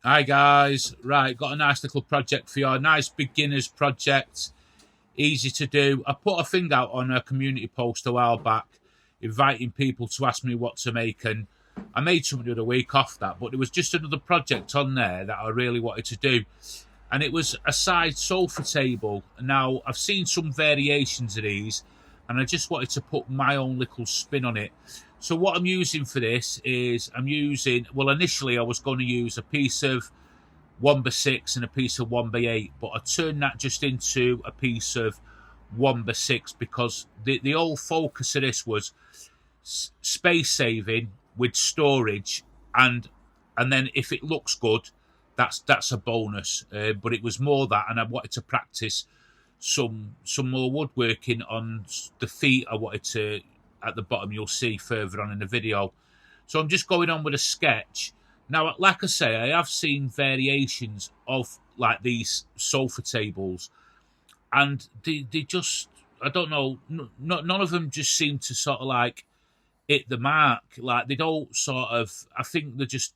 Hi guys, right, got a nice little project for you, a nice beginner's project, easy to do. I put a thing out on a community post a while back, inviting people to ask me what to make, and I made something the other week off that, but there was just another project on there that I really wanted to do, and it was a side sofa table. Now, I've seen some variations of these, and I just wanted to put my own little spin on it. So what I'm using for this is well, initially I was going to use a piece of 1x6 and a piece of 1x8, but I turned that just into a piece of 1x6 because the whole focus of this was space saving with storage, and then if it looks good, that's a bonus. But it was more that, and I wanted to practice some more woodworking on the feet. I wanted to, at the bottom, you'll see further on in the video. So I'm just going on with a sketch. Now, like I say, I have seen variations of like these sofa tables, and they just, I don't know, none of them just seem to sort of like hit the mark. Like they don't sort of, I think they're just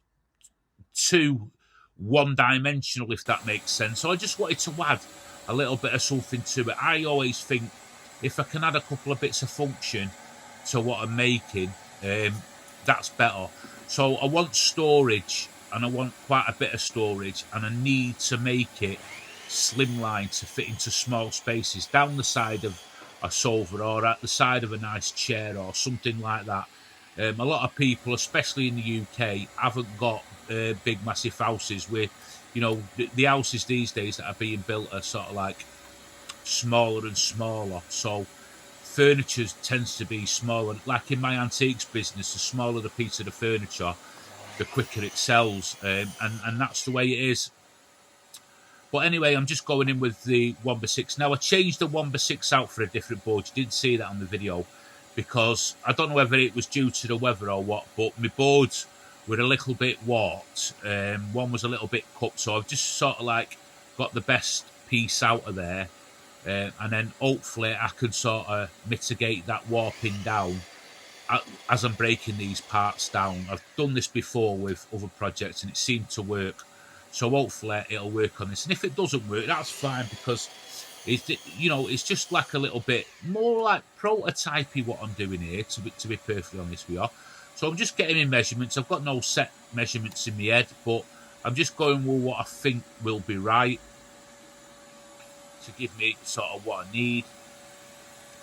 too one-dimensional, if that makes sense. So I just wanted to add a little bit of something to it. I always think if I can add a couple of bits of function to what I'm making, that's better. So I want storage, and I want quite a bit of storage, and I need to make it slimline to fit into small spaces down the side of a sofa or at the side of a nice chair or something like that. A lot of people, especially in the UK, haven't got big, massive houses with, the houses these days that are being built are sort of like smaller and smaller. So furniture tends to be smaller. Like in my antiques business, the smaller the piece of the furniture, the quicker it sells. And that's the way it is. But anyway, I'm just going in with the 1x6. Now, I changed the 1x6 out for a different board. You didn't see that on the video because I don't know whether it was due to the weather or what, but my boards were a little bit warped. One was a little bit cut, so I've just sort of like got the best piece out of there. And then hopefully I can sort of mitigate that warping down as I'm breaking these parts down. I've done this before with other projects and it seemed to work. So hopefully it'll work on this. And if it doesn't work, that's fine because it's just like a little bit more like prototypey what I'm doing here, to be perfectly honest with you. So I'm just getting in measurements. I've got no set measurements in my head, but I'm just going with what I think will be right to give me sort of what I need.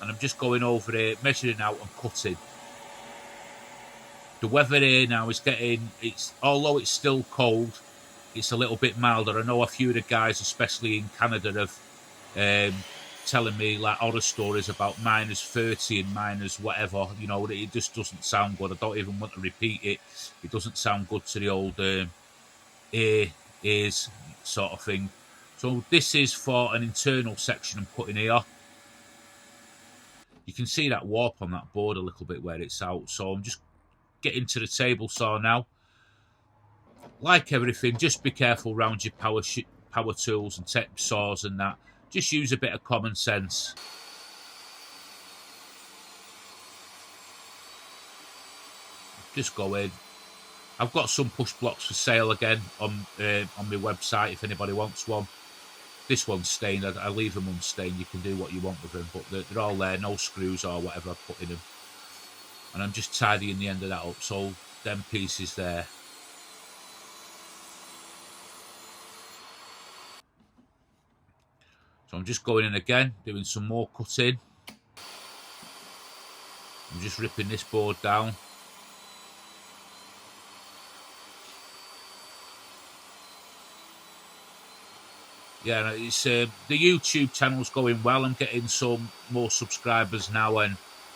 And I'm just going over here, measuring out and cutting. The weather here now is although it's still cold, it's a little bit milder. I know a few of the guys, especially in Canada, have telling me like horror stories about -30 and minus whatever. It just doesn't sound good. I don't even want to repeat it. It doesn't sound good to the old ears sort of thing. So this is for an internal section I'm putting here. You can see that warp on that board a little bit where it's out. So I'm just getting to the table saw now. Like everything, just be careful around your power tools and tech saws and that. Just use a bit of common sense. Just go in. I've got some push blocks for sale again on my website if anybody wants one. This one's stained. I leave them unstained. You can do what you want with them, but they're all there. No screws or whatever I put in them. And I'm just tidying the end of that up. So them pieces there. So I'm just going in again, doing some more cutting. I'm just ripping this board down. Yeah, it's the YouTube channel's going well. I'm getting some more subscribers now, and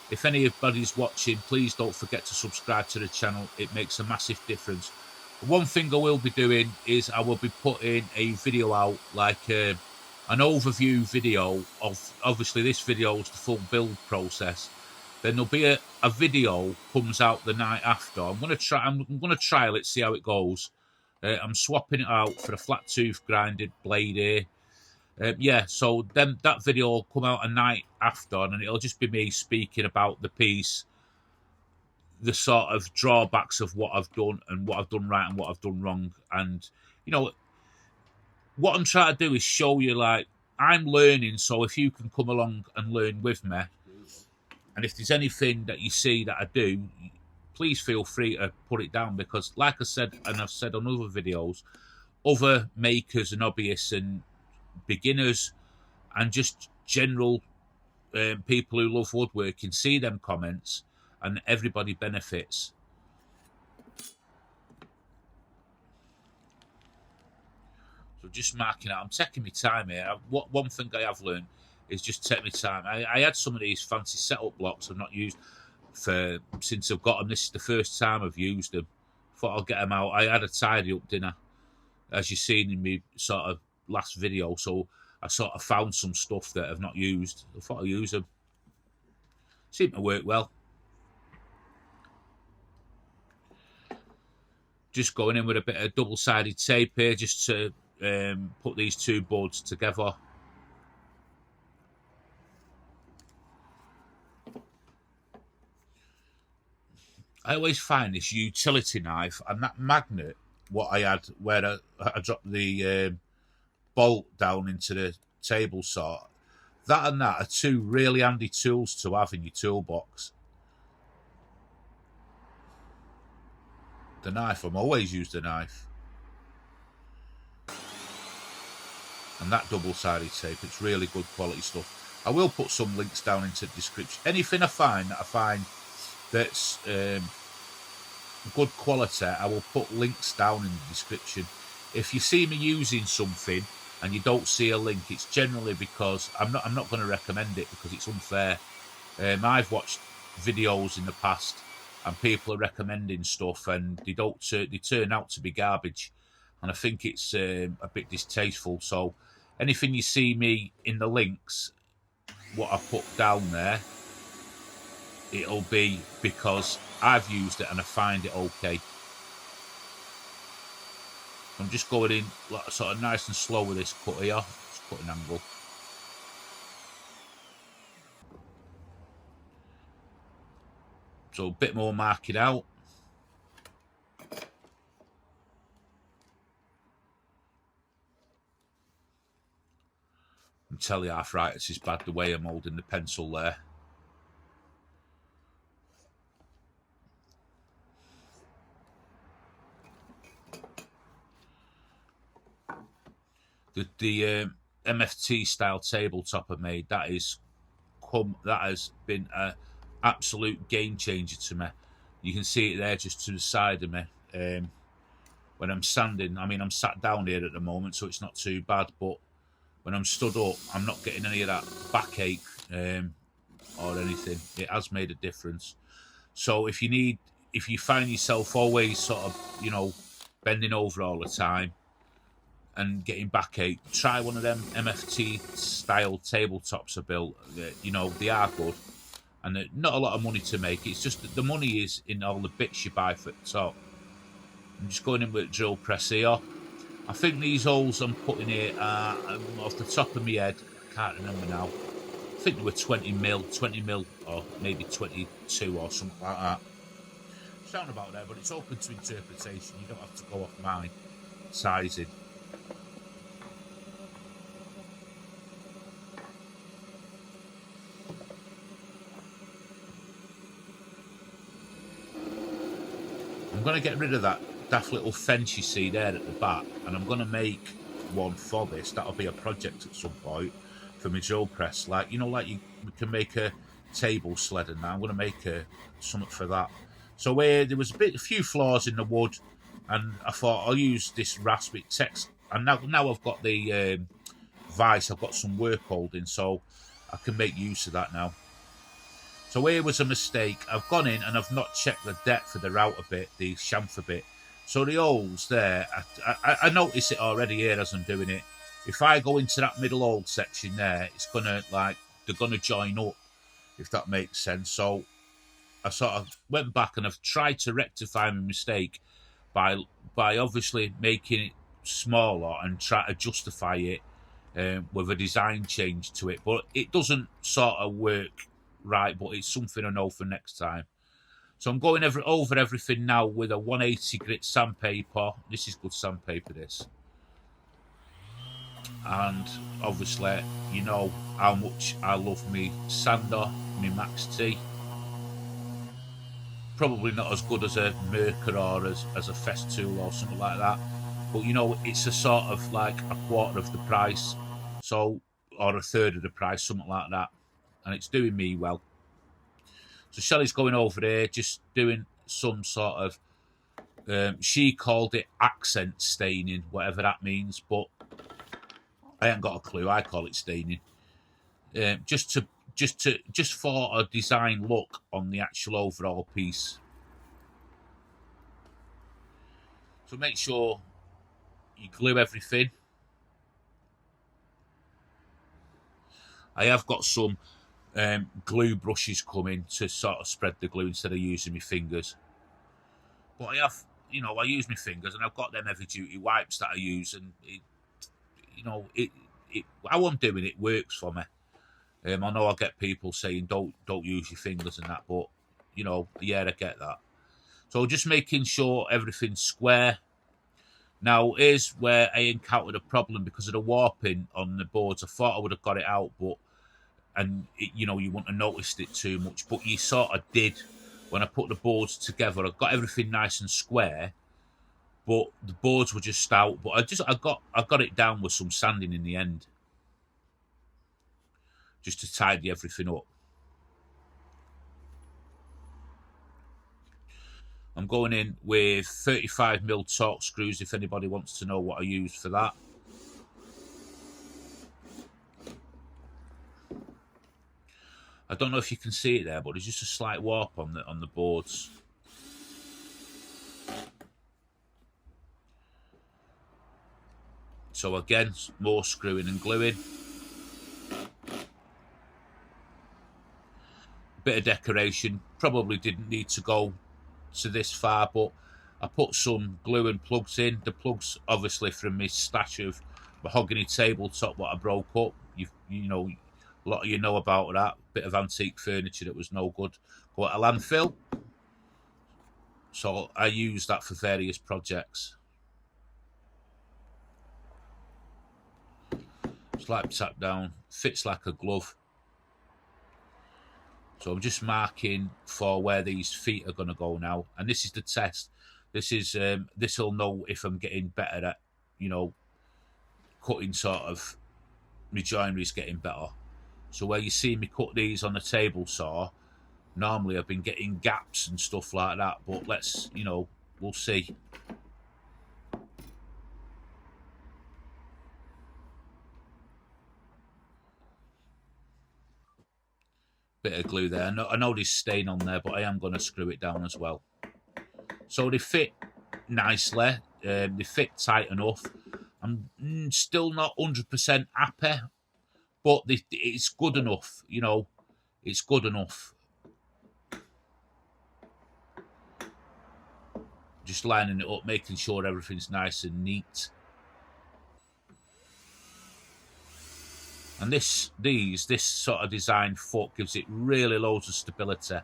if anybody's watching, please don't forget to subscribe to the channel. It makes a massive difference. One thing I will be doing is I will be putting a video out, like an overview video of, obviously this video is the full build process. Then there'll be a video comes out the night after. I'm gonna trial it, see how it goes. I'm swapping it out for a flat tooth grinded blade here. So then that video will come out a night after, and it'll just be me speaking about the piece, the sort of drawbacks of what I've done and what I've done right and what I've done wrong. And you know, what I'm trying to do is show you, like, I'm learning, so if you can come along and learn with me, and if there's anything that you see that I do, please feel free to put it down, because like I said, and I've said on other videos, other makers and hobbyists and beginners and just general people who love woodworking see them comments, and everybody benefits. So just marking out, I'm taking my time here. One thing I have learned is just take my time. I had some of these fancy setup blocks I've not used since I've got them. This is the first time I've used them. Thought I'll get them out. I had a tidy up dinner, as you've seen in my sort of last video, so I sort of found some stuff that I've not used. I thought I'd use them. Seem to work well. Just going in with a bit of double-sided tape here, just to put these two boards together. I always find this utility knife and that magnet, what I had, where I dropped the bolt down into the table saw, that and that are two really handy tools to have in your toolbox. The knife, I'm always use the knife. And that double-sided tape, it's really good quality stuff. I will put some links down into the description. Anything I find that's good quality, I will put links down in the description. If you see me using something and you don't see a link, it's generally because I'm not going to recommend it, because it's unfair. I've watched videos in the past and people are recommending stuff and they turn out to be garbage, and I think it's a bit distasteful. So anything you see me in the links, what I put down there, it'll be because I've used it and I find it okay. I'm just going in like sort of nice and slow with this cut here. Just cut an angle. So a bit more marking out. And tell the arthritis is bad the way I'm holding the pencil there. The MFT style tabletop I made, that has been an absolute game changer to me. You can see it there just to the side of me. When I'm sanding, I mean, I'm sat down here at the moment, so it's not too bad, but when I'm stood up, I'm not getting any of that backache or anything. It has made a difference. So if you find yourself always sort of, you know, bending over all the time and getting backache, try one of them MFT style tabletops I built. You know, they are good, and not a lot of money to make. It's just that the money is in all the bits you buy for the top. I'm just going in with a drill press here. I think these holes I'm putting here are, off the top of my head, I can't remember now, I think they were 20 mil, or maybe 22 or something like that. Sound about there, but it's open to interpretation. You don't have to go off my sizing. I'm going to get rid of that daft little fence you see there at the back, and I'm going to make one for this. That'll be a project at some point for my drill press. Like, you know, like we can make a table sled, and I'm going to make something for that. So there was a few flaws in the wood, and I thought I'll use this rasp. It takes, and now I've got the vise, I've got some work holding, so I can make use of that now. So here was a mistake. I've gone in and I've not checked the depth of the router bit, the chamfer bit. So the holes there, I notice it already here as I'm doing it. If I go into that middle hole section there, it's gonna, like, they're gonna join up, if that makes sense. So I sort of went back and I've tried to rectify my mistake by obviously making it smaller and try to justify it with a design change to it. But it doesn't sort of work right, but it's something I know for next time. So I'm going over everything now with a 180 grit sandpaper. This is good sandpaper, this. And obviously, you know how much I love me sander, me Max T. Probably not as good as a Merker or as a Festool or something like that. But you know, it's a sort of like a quarter of the price, so, or a third of the price, something like that. And it's doing me well. So Shelley's going over there, just doing some sort of, she called it accent staining, whatever that means, but I ain't got a clue. I call it staining. Just for a design look on the actual overall piece. So make sure you glue everything. I have got some glue brushes coming to sort of spread the glue instead of using my fingers. But I have, you know, I use my fingers, and I've got them heavy duty wipes that I use, and how I'm doing it works for me. I know I get people saying don't use your fingers and that, but you know, yeah, I get that. So just making sure everything's square. Now, here's where I encountered a problem because of the warping on the boards. I thought I would have got it out, you know, you wouldn't have noticed it too much, but you sort of did when I put the boards together. I got everything nice and square, but the boards were just out. But I got it down with some sanding in the end, just to tidy everything up. I'm going in with 35mm torque screws if anybody wants to know what I use for that. I don't know if you can see it there, but there's just a slight warp on the boards. So again, more screwing and gluing. Bit of decoration. Probably didn't need to go to this far, but I put some glue and plugs in. The plugs, obviously, from my stash of mahogany tabletop what I broke up. You know, a lot of you know about that. Bit of antique furniture that was no good. Go to landfill. So I use that for various projects. Slide tap down, fits like a glove. So I'm just marking for where these feet are going to go now, and this is the test. This will know if I'm getting better at, you know, cutting sort of, my joinery is getting better. So where you see me cut these on the table saw, normally I've been getting gaps and stuff like that, but let's, you know, we'll see. Bit of glue there. I know there's stain on there, but I am going to screw it down as well. So they fit nicely. They fit tight enough. I'm still not 100% happy, but it's good enough. You know, it's good enough. Just lining it up, making sure everything's nice and neat. And this sort of design foot gives it really loads of stability.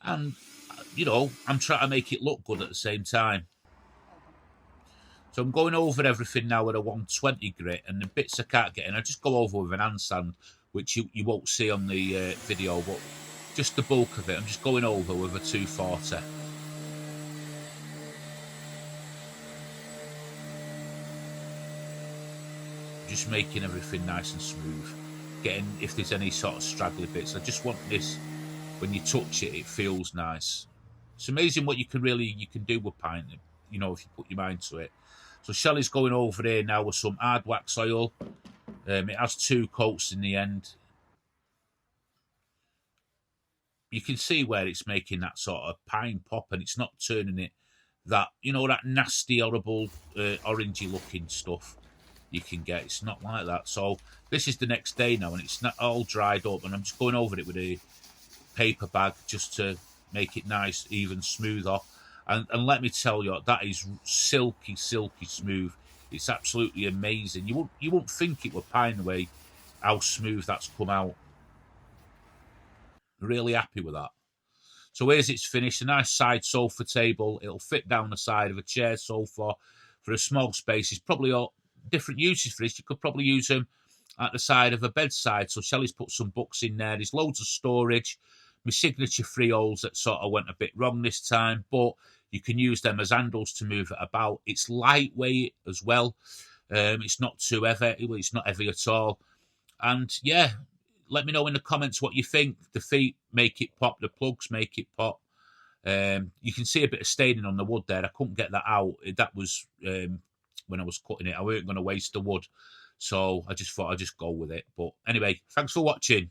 And, you know, I'm trying to make it look good at the same time. So I'm going over everything now with a 120 grit, and the bits I can't get in, I just go over with an hand sand, which you won't see on the video, but just the bulk of it, I'm just going over with a 240. Just making everything nice and smooth. Getting, if there's any sort of straggly bits, I just want this, when you touch it, it feels nice. It's amazing what you can do with paint, you know, if you put your mind to it. So Shelley's going over here now with some hard wax oil. It has 2 coats in the end. You can see where it's making that sort of pine pop, and it's not turning it that, you know, that nasty, horrible, orangey looking stuff you can get. It's not like that. So this is the next day now, and it's not all dried up, and I'm just going over it with a paper bag just to make it nice, even smoother. And let me tell you, that is silky smooth. It's absolutely amazing. You won't think it were pine the way how smooth that's come out. Really happy with that. So here's its finished, a nice side sofa table. It'll fit down the side of a chair sofa for a small space. It's probably all different uses for this. You could probably use them at the side of a bedside. So Shelley's put some books in there. There's loads of storage. My signature freeholds that sort of went a bit wrong this time, but you can use them as handles to move it about. It's lightweight as well. It's not too heavy. It's not heavy at all. And yeah, let me know in the comments what you think. The feet make it pop. The plugs make it pop. You can see a bit of staining on the wood there. I couldn't get that out. That was when I was cutting it. I weren't going to waste the wood. So I just thought I'd just go with it. But anyway, thanks for watching.